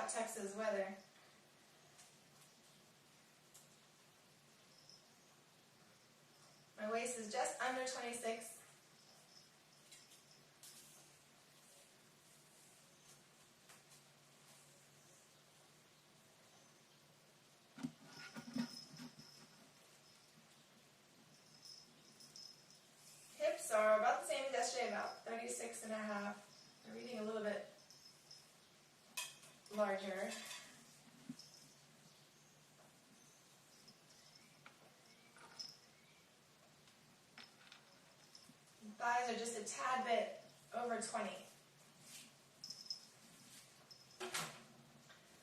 hot Texas weather. My waist is just under 26. Hips are about the same as yesterday, about 36 and a half. They're reading a little bit larger. Thighs are just a tad bit over 20.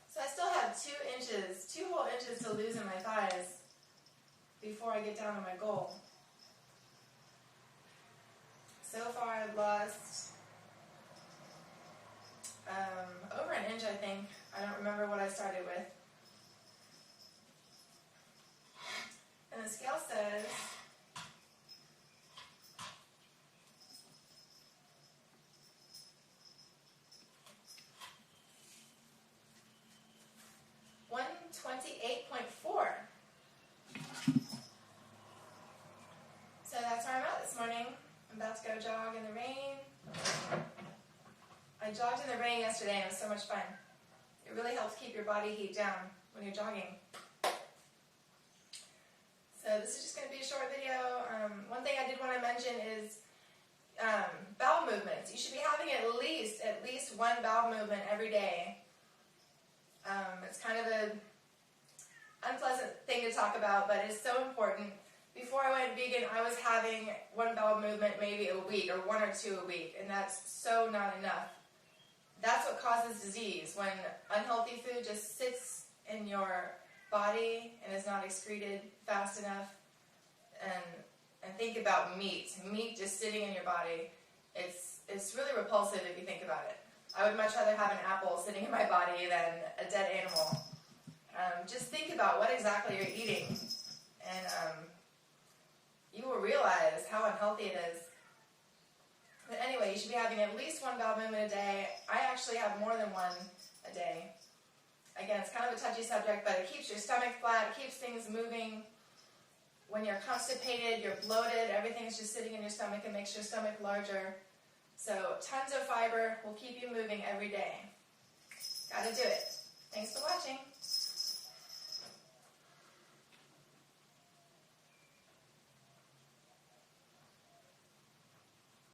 So I still have 2 whole inches to lose in my thighs before I get down to my goal. So far I've lost over an inch, I think. I don't remember what I started with. And the scale says 128.4. So that's where I'm at this morning. I'm about to go jog in the rain. I jogged in the rain yesterday and it was so much fun. It really helps keep your body heat down when you're jogging. So this is just going to be a short video. One thing I did want to mention is bowel movements. You should be having at least one bowel movement every day. It's kind of an unpleasant thing to talk about, but it's so important. Before I went vegan, I was having one bowel movement maybe a week, or 1 or 2 a week, and that's so not enough. That's what causes disease, when unhealthy food just sits in your body and is not excreted fast enough. And think about meat. Meat just sitting in your body, it's really repulsive if you think about it. I would much rather have an apple sitting in my body than a dead animal. Just think about what exactly you're eating, and you will realize how unhealthy it is. But anyway, you should be having at least one bowel movement a day. I actually have more than one a day. Again, it's kind of a touchy subject, but it keeps your stomach flat, it keeps things moving. When you're constipated, you're bloated, everything's just sitting in your stomach and makes your stomach larger. So tons of fiber will keep you moving every day. Gotta do it. Thanks for watching.